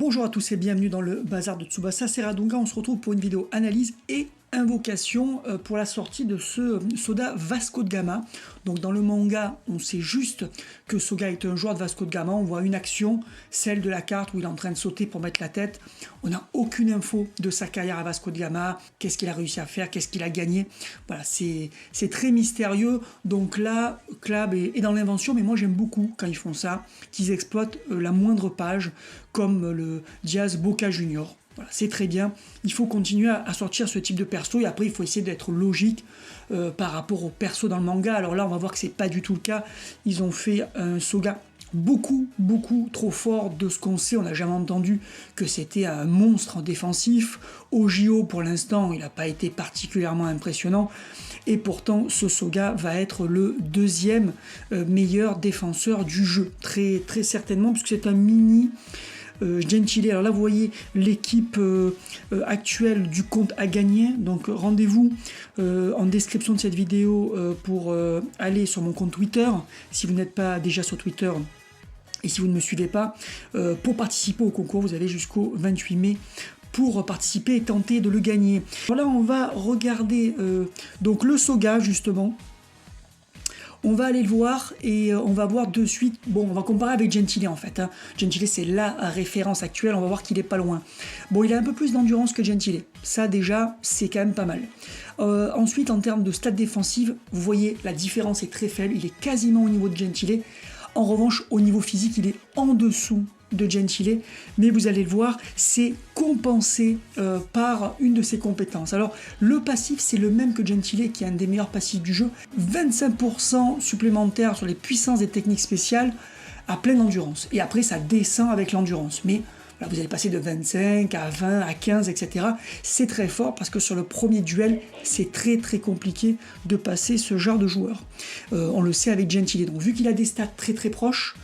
Bonjour à tous et bienvenue dans le bazar de Tsubasa, c'est Radonga. On se retrouve pour une vidéo analyse et invocation pour la sortie de ce Soda Vasco de Gama. Donc dans le manga, on sait juste que Soga est un joueur de Vasco de Gama. On voit une action, celle de la carte où il est en train de sauter pour mettre la tête. On n'a aucune info de sa carrière à Vasco de Gama, qu'est-ce qu'il a réussi à faire, qu'est-ce qu'il a gagné. Voilà, c'est très mystérieux. Donc là, Club est dans l'invention, mais moi j'aime beaucoup quand ils font ça, qu'ils exploitent la moindre page, comme le Diaz Boca Junior. Voilà, c'est très bien, il faut continuer à sortir ce type de perso et après il faut essayer d'être logique par rapport au perso dans le manga. Alors là on va voir que c'est pas du tout le cas, ils ont fait un Soga beaucoup trop fort de ce qu'on sait. On n'a jamais entendu que c'était un monstre défensif. Au JO pour l'instant il n'a pas été particulièrement impressionnant et pourtant ce Soga va être le deuxième meilleur défenseur du jeu, très certainement, puisque c'est un mini Gentile. Alors là vous voyez l'équipe actuelle du compte à gagner, donc rendez-vous en description de cette vidéo pour aller sur mon compte Twitter si vous n'êtes pas déjà sur Twitter et si vous ne me suivez pas. Pour participer au concours vous avez jusqu'au 28 mai pour participer et tenter de le gagner. Voilà, on va regarder donc le Soga justement. On va aller le voir et on va voir de suite. Bon, on va comparer avec Gentile en fait. Hein. Gentile, c'est la référence actuelle. On va voir qu'il est pas loin. Bon, il a un peu plus d'endurance que Gentile. Ça, déjà, c'est quand même pas mal. Ensuite, en termes de stats défensives, vous voyez, la différence est très faible. Il est quasiment au niveau de Gentile. En revanche, au niveau physique, il est en dessous de Gentile, mais vous allez le voir, c'est compensé par une de ses compétences. Alors, le passif, c'est le même que Gentile, qui est un des meilleurs passifs du jeu. 25% supplémentaire sur les puissances et techniques spéciales à pleine endurance. Et après, ça descend avec l'endurance. Mais là, vous allez passer de 25 à 20, à 15, etc. C'est très fort parce que sur le premier duel, c'est très très de passer ce genre de joueur. On le sait avec Gentile. Donc, vu qu'il a des stats très proches,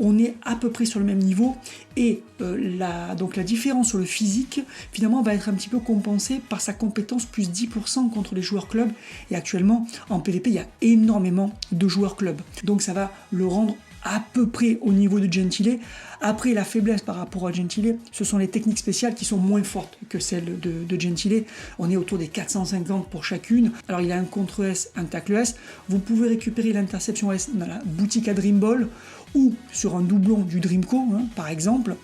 on est à peu près sur le même niveau et donc la différence sur le physique finalement va être un petit peu compensée par sa compétence plus 10% contre les joueurs club, et actuellement en PvP il y a énormément de joueurs club, donc ça va le rendre à peu près au niveau de Gentile. Après, la faiblesse par rapport à Gentile, ce sont les techniques spéciales qui sont moins fortes que celles de Gentile. On est autour des 450 pour chacune. Alors il a un contre S, un tacle S. Vous pouvez récupérer l'interception S dans la boutique à Dream Ball ou sur un doublon du Dreamco, hein, par exemple.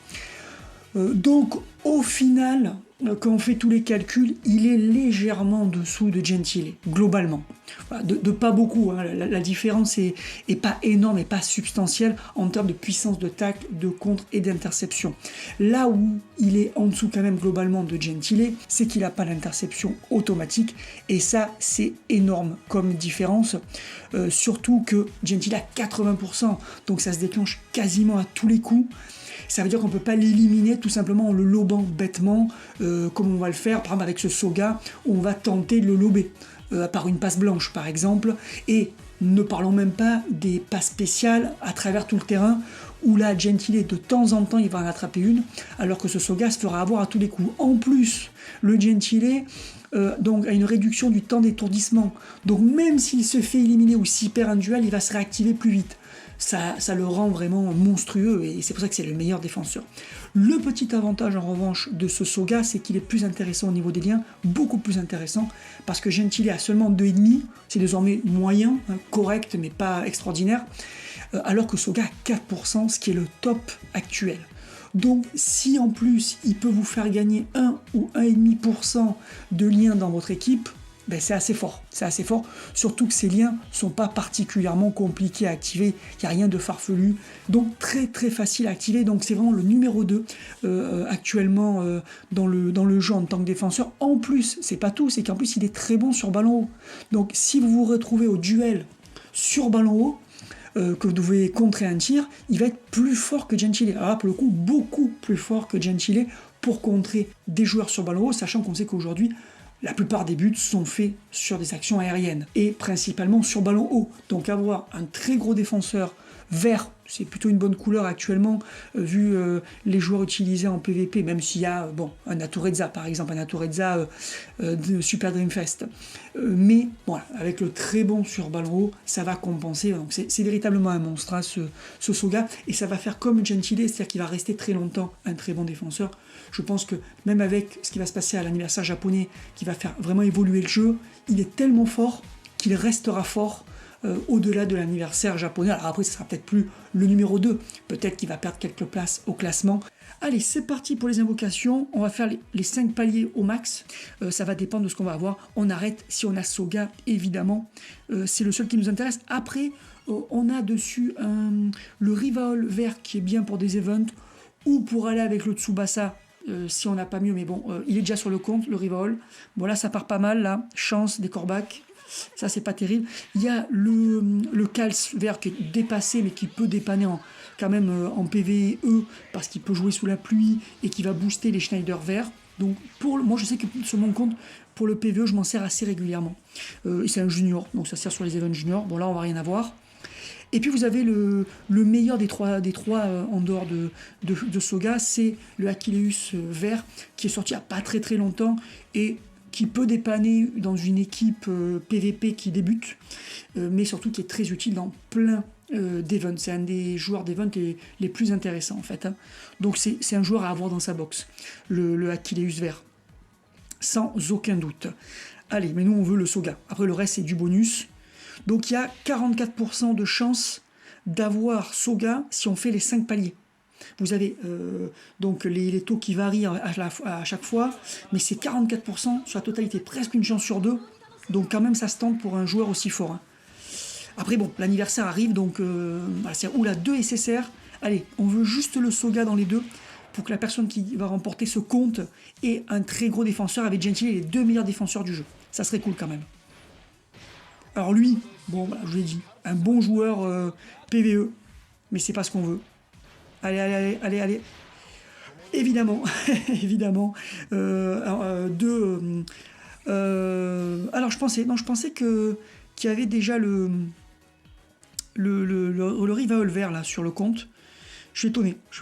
Donc au final, quand on fait tous les calculs, il est légèrement en dessous de Gentile, globalement. Voilà, de pas beaucoup, hein. La différence est pas énorme et pas substantielle en termes de puissance de tacle, de contre et d'interception. Là où il est en dessous quand même globalement de Gentile, c'est qu'il n'a pas l'interception automatique, et ça c'est énorme comme différence, surtout que Gentile a 80%, donc ça se déclenche quasiment à tous les coups. Ça veut dire qu'on ne peut pas l'éliminer tout simplement en le lobant bêtement, comme on va le faire par exemple avec ce Soga, où on va tenter de le lober par une passe blanche par exemple, et ne parlons même pas des passes spéciales à travers tout le terrain, où là Gentile de temps en temps il va en attraper une, alors que ce Soga se fera avoir à tous les coups. En plus, le Gentile donc a une réduction du temps d'étourdissement, donc même s'il se fait éliminer ou s'il perd un duel, il va se réactiver plus vite. Ça le rend vraiment monstrueux et c'est pour ça que c'est le meilleur défenseur. Le petit avantage en revanche de ce Soga, c'est qu'il est plus intéressant au niveau des liens, beaucoup plus intéressant, parce que Gentile a seulement 2,5, c'est désormais moyen, hein, correct mais pas extraordinaire, alors que Soga a 4%, ce qui est le top actuel. Donc si en plus il peut vous faire gagner 1 ou 1,5% de liens dans votre équipe, ben c'est assez fort, surtout que ces liens sont pas particulièrement compliqués à activer, il n'y a rien de farfelu, donc très facile à activer, donc c'est vraiment le numéro 2 actuellement dans le jeu en tant que défenseur. En plus, c'est pas tout, c'est qu'en plus il est très bon sur ballon haut, donc si vous vous retrouvez au duel sur ballon haut, que vous devez contrer un tir, il va être plus fort que Gentile. Alors là, pour le coup, beaucoup plus fort que Gentile pour contrer des joueurs sur ballon haut, sachant qu'on sait qu'aujourd'hui, la plupart des buts sont faits sur des actions aériennes et principalement sur ballon haut. Donc avoir un très gros défenseur Vert, c'est plutôt une bonne couleur actuellement, vu les joueurs utilisés en PvP, même s'il y a bon, un Natureza par exemple, un Natureza de Super Dreamfest. Mais voilà, avec le très bon sur ballon haut, ça va compenser. Donc c'est véritablement un monstre, hein, ce Soga, et ça va faire comme Gentile, c'est-à-dire qu'il va rester très longtemps un très bon défenseur. Je pense que même avec ce qui va se passer à l'anniversaire japonais, qui va faire vraiment évoluer le jeu, il est tellement fort qu'il restera fort au-delà de l'anniversaire japonais. Alors après, ce sera peut-être plus le numéro 2, peut-être qu'il va perdre quelques places au classement. Allez, c'est parti pour les invocations, on va faire les 5 paliers au max, ça va dépendre de ce qu'on va avoir. On arrête si on a Soga, évidemment, c'est le seul qui nous intéresse. Après, on a dessus le Rival vert qui est bien pour des events, ou pour aller avec le Tsubasa, si on n'a pas mieux, mais bon, il est déjà sur le compte, le Rival. Bon là, ça part pas mal, là, chance, des corbacs. Ça, c'est pas terrible. Il y a le Kals vert qui est dépassé, mais qui peut dépanner quand même en PvE, parce qu'il peut jouer sous la pluie et qui va booster les Schneider verts. Donc, moi, je sais que sur mon compte, pour le PvE, je m'en sers assez régulièrement. C'est un junior, donc ça sert sur les events juniors. Bon, là, on va rien avoir. Et puis, vous avez le meilleur des trois en dehors de Soga, c'est le Achilleus vert, qui est sorti il n'y a pas très très longtemps, et qui peut dépanner dans une équipe PVP qui débute, mais surtout qui est très utile dans plein d'events. C'est un des joueurs d'events les plus intéressants en fait. Hein. Donc c'est un joueur à avoir dans sa box, le Achilleus vert, sans aucun doute. Allez, mais nous on veut le Soga. Après le reste c'est du bonus. Donc il y a 44% de chance d'avoir Soga si on fait les 5 paliers. Vous avez donc les taux qui varient à chaque fois, mais c'est 44% sur la totalité, presque une chance sur 2. Donc quand même ça se tente pour un joueur aussi fort. Hein. Après bon, l'anniversaire arrive, donc voilà, c'est oula 2 SSR. Allez, on veut juste le Soga dans les deux, pour que la personne qui va remporter ce compte ait un très gros défenseur, avec Gentile les 2 meilleurs défenseurs du jeu. Ça serait cool quand même. Alors lui, bon voilà, je vous l'ai dit, un bon joueur PvE, mais c'est pas ce qu'on veut. Allez. Évidemment, évidemment. Alors je pensais qu'il y avait déjà le Rival vert là sur le compte. Je suis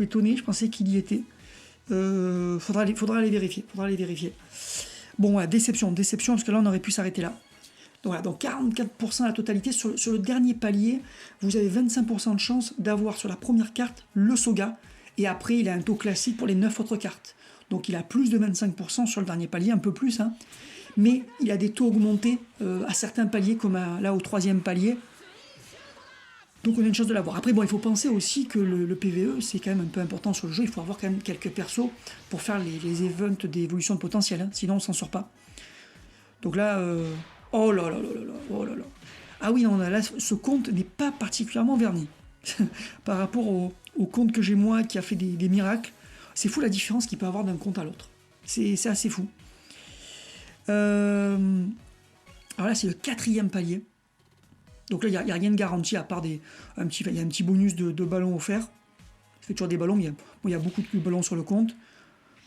étonné. Je pensais qu'il y était. Faudra aller vérifier. Bon, ouais, déception, parce que là on aurait pu s'arrêter là. Donc voilà, donc 44% à la totalité. Sur le dernier palier, vous avez 25% de chance d'avoir sur la première carte le Soga. Et après, il a un taux classique pour les 9 autres cartes. Donc il a plus de 25% sur le dernier palier, un peu plus. Hein. Mais il a des taux augmentés à certains paliers, comme là au 3e palier. Donc on a une chance de l'avoir. Après, bon, il faut penser aussi que le PvE, c'est quand même un peu important sur le jeu. Il faut avoir quand même quelques persos pour faire les events d'évolution de potentiel. Hein. Sinon, on s'en sort pas. Donc là... Oh là là. Ah oui, non, là, ce compte n'est pas particulièrement verni. Par rapport au compte que j'ai moi, qui a fait des miracles. C'est fou la différence qu'il peut avoir d'un compte à l'autre. C'est assez fou. Alors là, c'est le 4e palier. Donc là, il n'y a rien de garanti, à part il y a un petit bonus de ballons offerts. Ça fait toujours des ballons, mais il y a beaucoup de ballons sur le compte.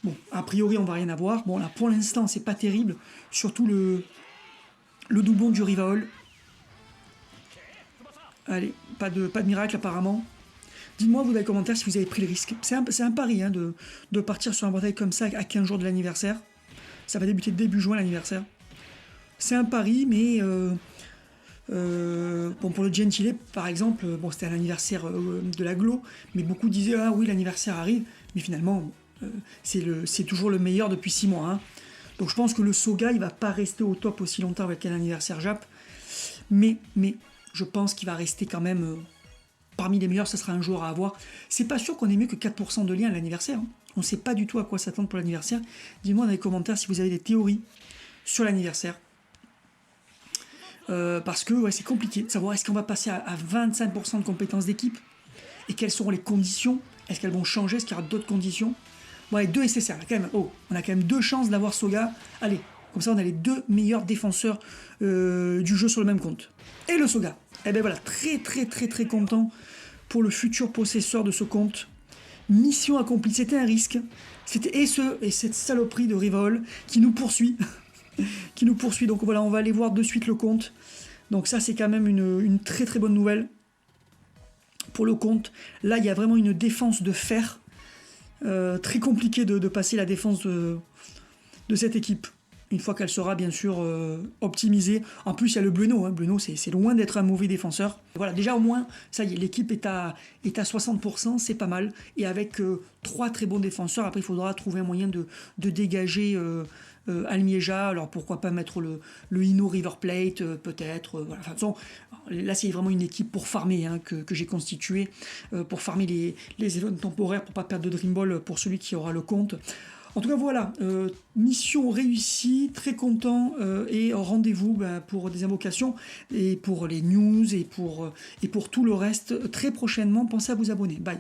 Bon, a priori, on va rien avoir. Bon, là, pour l'instant, c'est pas terrible. Surtout le doublon du Rival. Allez, pas de miracle apparemment. Dites-moi vous dans les commentaires si vous avez pris le risque. C'est un pari hein, de partir sur un bataille comme ça à 15 jours de l'anniversaire. Ça va débuter début juin l'anniversaire. C'est un pari, mais bon, pour le Gentile par exemple, bon, c'était un anniversaire de la Glo, mais beaucoup disaient ah oui l'anniversaire arrive, mais finalement c'est toujours le meilleur depuis 6 mois. Hein. Donc je pense que le Soga il va pas rester au top aussi longtemps avec un anniversaire Jap, mais je pense qu'il va rester quand même parmi les meilleurs, ça sera un joueur à avoir. C'est pas sûr qu'on ait mieux que 4% de liens à l'anniversaire. Hein. On ne sait pas du tout à quoi s'attendre pour l'anniversaire. Dites-moi dans les commentaires si vous avez des théories sur l'anniversaire. Parce que ouais, c'est compliqué de savoir est-ce qu'on va passer à 25% de compétences d'équipe et quelles seront les conditions. Est-ce qu'elles vont changer? Est-ce qu'il y aura d'autres conditions? Bon, allez, 2 SSR. On a quand même 2 chances d'avoir Soga. Allez, comme ça on a les 2 meilleurs défenseurs du jeu sur le même compte. Et le Soga. Et ben voilà, très content pour le futur possesseur de ce compte. Mission accomplie, c'était un risque. Et cette saloperie de Rival qui nous poursuit. Donc voilà, on va aller voir de suite le compte. Donc ça c'est quand même une très bonne nouvelle pour le compte. Là, il y a vraiment une défense de fer. Très compliqué de passer la défense de cette équipe. Une fois qu'elle sera bien sûr optimisée. En plus, il y a le Bueno. Hein. Bueno, c'est loin d'être un mauvais défenseur. Voilà, déjà au moins, ça y est, l'équipe est à 60%, c'est pas mal. Et avec 3 très bons défenseurs, après il faudra trouver un moyen de dégager Almieja. Alors pourquoi pas mettre le Hino River Plate, peut-être. Voilà. Enfin, de toute façon, là c'est vraiment une équipe pour farmer hein, que j'ai constituée, pour farmer les événements temporaires, pour pas perdre de Dream Ball pour celui qui aura le compte. En tout cas, voilà, mission réussie, très content, et rendez-vous pour des invocations, et pour les news, et pour tout le reste très prochainement. Pensez à vous abonner. Bye.